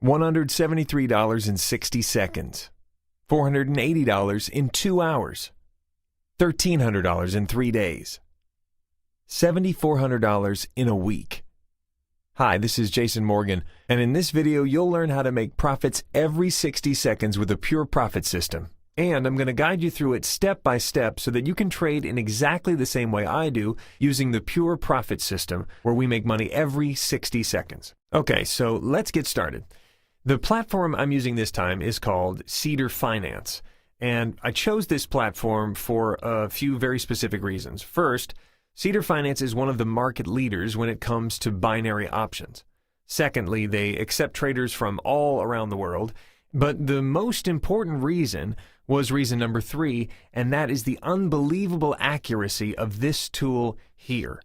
$173.60, $480 in 2 hours, $1,300 in 3 days, $7,400 in a week. Hi, this is Jason Morgan, and in this video you'll learn how to make profits every 60 seconds with a pure profit system. And I'm going to guide you through it step by step so that you can trade in exactly the same way I do using the pure profit system where we make money every 60 seconds. Okay, so let's get started. The platform I'm using this time is called Cedar Finance, and I chose this platform for a few very specific reasons. First, Cedar Finance is one of the market leaders when it comes to binary options. Secondly, they accept traders from all around the world. But the most important reason was reason number 3, and that is the unbelievable accuracy of this tool here.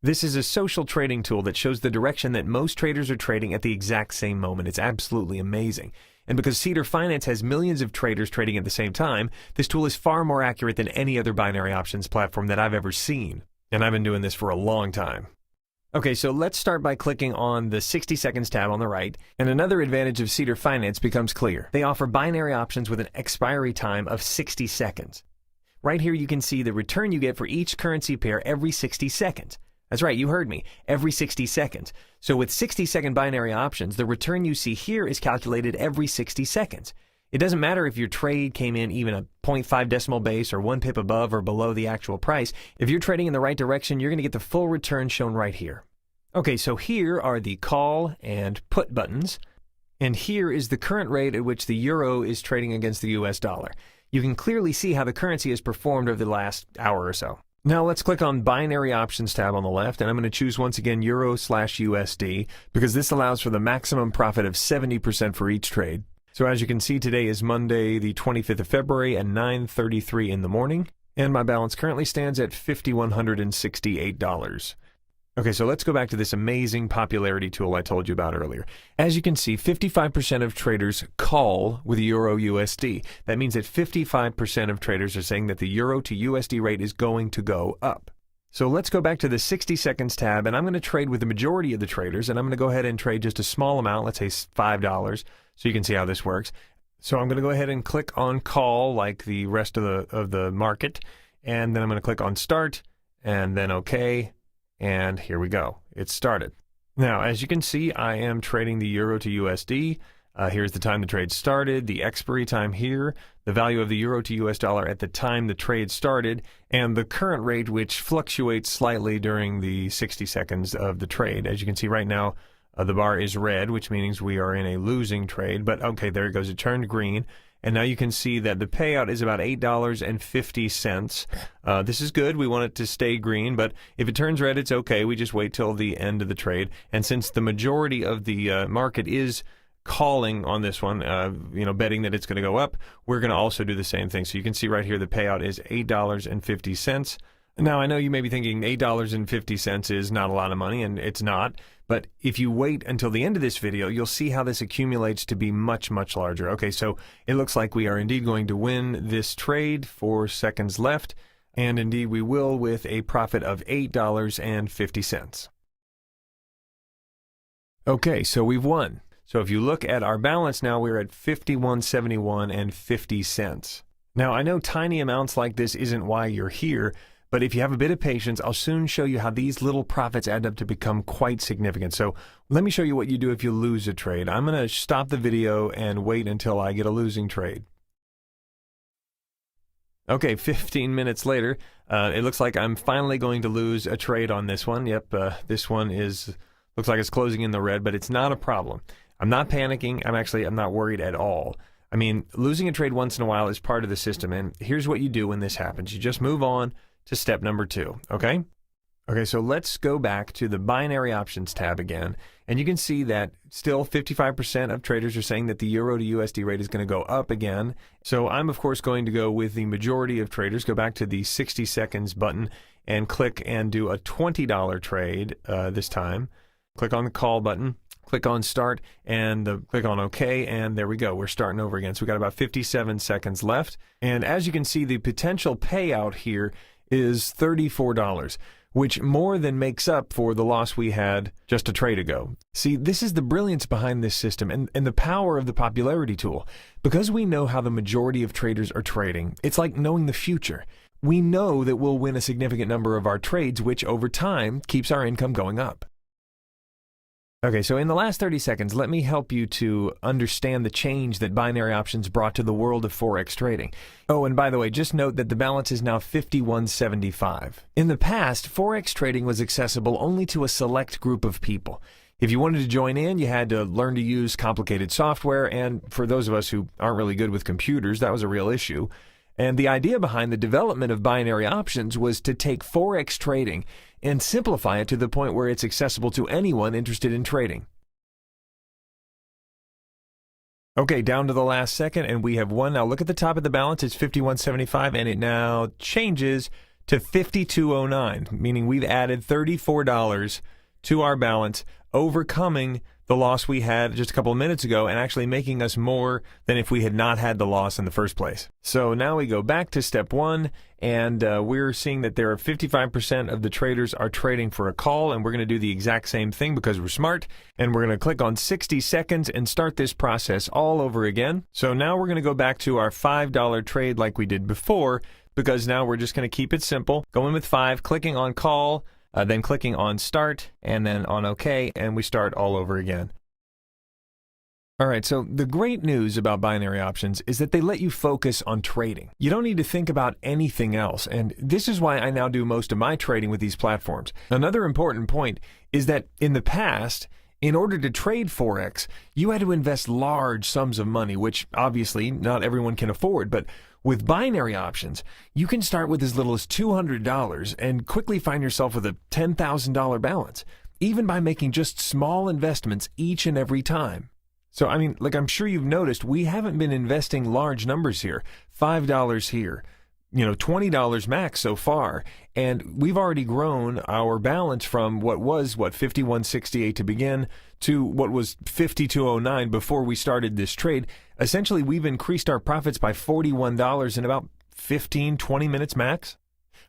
This is a social trading tool that shows the direction that most traders are trading at the exact same moment. It's absolutely amazing. And because Cedar Finance has millions of traders trading at the same time, this tool is far more accurate than any other binary options platform that I've ever seen. And I've been doing this for a long time. Okay, so let's start by clicking on the 60 seconds tab on the right, and another advantage of Cedar Finance becomes clear. They offer binary options with an expiry time of 60 seconds. Right here you can see the return you get for each currency pair every 60 seconds. That's right, you heard me, every 60 seconds. So with 60-second binary options, the return you see here is calculated every 60 seconds. It doesn't matter if your trade came in even a 0.5 decimal base or 1 pip above or below the actual price. If you're trading in the right direction, you're going to get the full return shown right here. Okay, so here are the call and put buttons, and here is the current rate at which the euro is trading against the US dollar. You can clearly see how the currency has performed over the last hour or so. Now let's click on Binary Options tab on the left, and I'm going to choose once again Euro/USD because this allows for the maximum profit of 70% for each trade. So as you can see, today is Monday, the 25th of February at 9:33 in the morning, and my balance currently stands at $5,168. Okay, so let's go back to this amazing popularity tool I told you about earlier. As you can see, 55% of traders call with Euro USD. That means that 55% of traders are saying that the Euro to USD rate is going to go up. So let's go back to the 60 seconds tab, and I'm going to trade with the majority of the traders, and I'm going to go ahead and trade just a small amount, let's say $5, so you can see how this works. So I'm going to go ahead and click on call like the rest of the market, and then I'm going to click on start, and then OK. And here we go. It's started. Now, as you can see, I am trading the Euro to USD. Here's the time the trade started, the expiry time here, the value of the Euro to US dollar at the time the trade started, and the current rate, which fluctuates slightly during the 60 seconds of the trade. As you can see right now, the bar is red, which means we are in a losing trade. But okay, there it goes. It turned green. And now you can see that the payout is about $8.50. This is good. We want it to stay green, but if it turns red, it's okay. We just wait till the end of the trade. And since the majority of the market is calling on this one, betting that it's going to go up, we're going to also do the same thing. So you can see right here the payout is $8.50. Now, I know you may be thinking $8.50 is not a lot of money, and it's not. But if you wait until the end of this video, you'll see how this accumulates to be much, much larger. Okay, so it looks like we are indeed going to win this trade. 4 seconds left. And indeed we will with a profit of $8.50. Okay, so we've won. So if you look at our balance now, we're at $51.71.50. Now, I know tiny amounts like this isn't why you're here, but if you have a bit of patience, I'll soon show you how these little profits add up to become quite significant. So let me show you what you do if you lose a trade. I'm going to stop the video and wait until I get a losing trade. Okay, 15 minutes later, it looks like I'm finally going to lose a trade on this one. Yep, this one looks like it's closing in the red, but it's not a problem. I'm not panicking. I'm not worried at all. I mean, losing a trade once in a while is part of the system, and here's what you do when this happens. You just move on to step number 2, okay? Okay, so let's go back to the binary options tab again, and you can see that still 55% of traders are saying that the Euro to USD rate is going to go up again. So I'm, of course, going to go with the majority of traders, go back to the 60 seconds button, and click and do a $20 trade this time. Click on the call button, click on start, and click on OK, and there we go. We're starting over again. So we got about 57 seconds left, and as you can see, the potential payout here is $34, which more than makes up for the loss we had just a trade ago. See, this is the brilliance behind this system and the power of the popularity tool. Because we know how the majority of traders are trading, it's like knowing the future. We know that we'll win a significant number of our trades, which over time keeps our income going up. Okay, so in the last 30 seconds, let me help you to understand the change that binary options brought to the world of Forex trading. Oh, and by the way, just note that the balance is now 5175. In the past, Forex trading was accessible only to a select group of people. If you wanted to join in, you had to learn to use complicated software, and for those of us who aren't really good with computers, that was a real issue. And the idea behind the development of binary options was to take Forex trading and simplify it to the point where it's accessible to anyone interested in trading. Okay, down to the last second, and we have won. Now look at the top of the balance, it's 5175, and it now changes to 5209, meaning we've added $34 to our balance, overcoming the loss we had just a couple of minutes ago and actually making us more than if we had not had the loss in the first place. So now we go back to step one, and we're seeing that there are 55% of the traders are trading for a call, and we're going to do the exact same thing because we're smart, and we're going to click on 60 seconds and start this process all over again. So now we're going to go back to our $5 trade like we did before, because now we're just going to keep it simple, going with 5, clicking on call, then clicking on start, and then on OK, and we start all over again. All right, so the great news about binary options is that they let you focus on trading. You don't need to think about anything else, and this is why I now do most of my trading with these platforms. Another important point is that in the past, in order to trade Forex, you had to invest large sums of money, which obviously not everyone can afford, but with binary options, you can start with as little as $200 and quickly find yourself with a $10,000 balance, even by making just small investments each and every time. So, I mean, like I'm sure you've noticed, we haven't been investing large numbers here. $5 here, $20 max so far, and we've already grown our balance from what was, 5168 to begin to what was 5209 before we started this trade. Essentially, we've increased our profits by $41 in about 15-20 minutes max.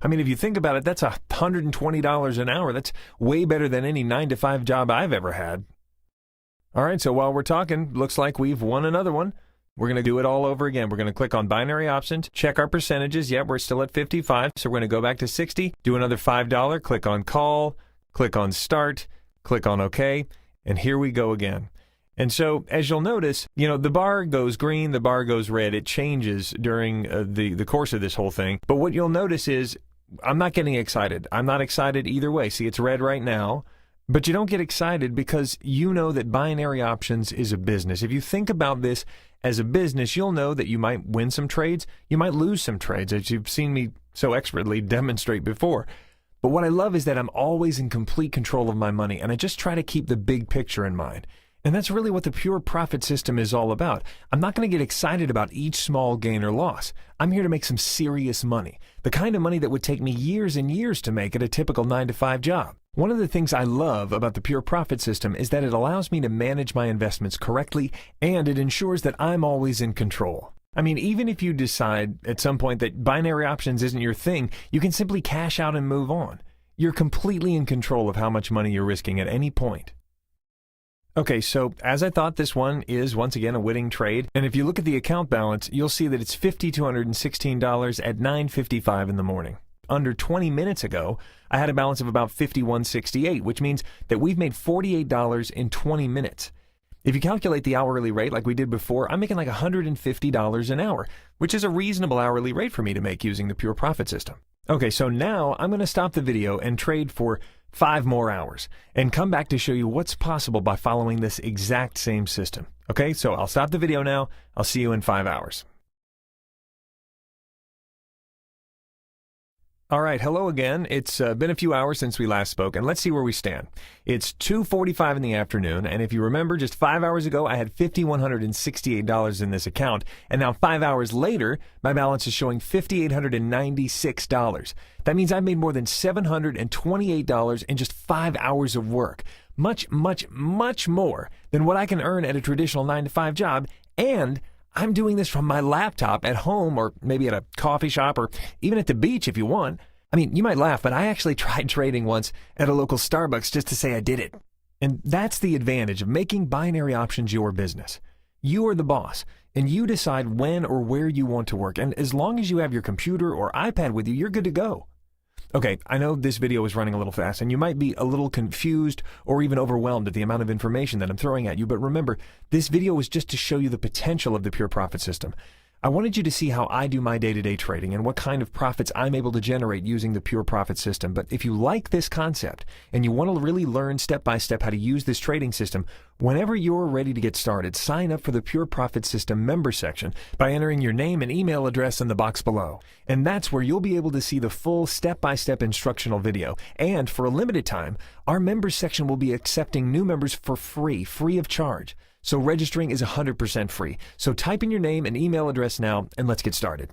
I mean, if you think about it, that's $120 an hour. That's way better than any 9-to-5 job I've ever had. All right, so while we're talking, looks like we've won another one. We're going to do it all over again. We're going to click on binary options, check our percentages. Yep, we're still at 55, so we're going to go back to 60, do another $5, click on call, click on start, click on OK, and here we go again. And so, as you'll notice, the bar goes green, the bar goes red. It changes during the course of this whole thing. But what you'll notice is I'm not getting excited. I'm not excited either way. See, it's red right now. But you don't get excited because you know that binary options is a business. If you think about this as a business, you'll know that you might win some trades, you might lose some trades, as you've seen me so expertly demonstrate before. But what I love is that I'm always in complete control of my money, and I just try to keep the big picture in mind. And that's really what the Pure Profit System is all about. I'm not going to get excited about each small gain or loss. I'm here to make some serious money, the kind of money that would take me years and years to make at a typical 9-to-5 job. One of the things I love about the Pure Profit System is that it allows me to manage my investments correctly, and it ensures that I'm always in control. I mean, even if you decide at some point that binary options isn't your thing, you can simply cash out and move on. You're completely in control of how much money you're risking at any point. Okay, so as I thought, this one is once again a winning trade. And if you look at the account balance, you'll see that it's $5,216 at 9:55 in the morning. Under 20 minutes ago, I had a balance of about $51.68, which means that we've made $48 in 20 minutes. If you calculate the hourly rate like we did before, I'm making like $150 an hour, which is a reasonable hourly rate for me to make using the Pure Profit System. Okay, so now I'm going to stop the video and trade for 5 more hours and come back to show you what's possible by following this exact same system. Okay, so I'll stop the video now. I'll see you in 5 hours. All right, hello again. It's been a few hours since we last spoke, and let's see where we stand. It's 2:45 in the afternoon, and if you remember, just 5 hours ago, I had $5,168 in this account, and now 5 hours later, my balance is showing $5,896. That means I've made more than $728 in just 5 hours of work. Much, much, much more than what I can earn at a traditional 9-to-5 job, and I'm doing this from my laptop at home or maybe at a coffee shop or even at the beach if you want. I mean, you might laugh, but I actually tried trading once at a local Starbucks just to say I did it. And that's the advantage of making binary options your business. You are the boss, and you decide when or where you want to work. And as long as you have your computer or iPad with you, you're good to go. Okay, I know this video is running a little fast, and you might be a little confused or even overwhelmed at the amount of information that I'm throwing at you. But remember, this video was just to show you the potential of the Pure Profit System. I wanted you to see how I do my day-to-day trading and what kind of profits I'm able to generate using the Pure Profit System. But if you like this concept and you want to really learn step-by-step how to use this trading system, whenever you're ready to get started, sign up for the Pure Profit System member section by entering your name and email address in the box below. And that's where you'll be able to see the full step-by-step instructional video. And for a limited time, our members section will be accepting new members for free of charge. So registering is 100% free. So type in your name and email address now, and let's get started.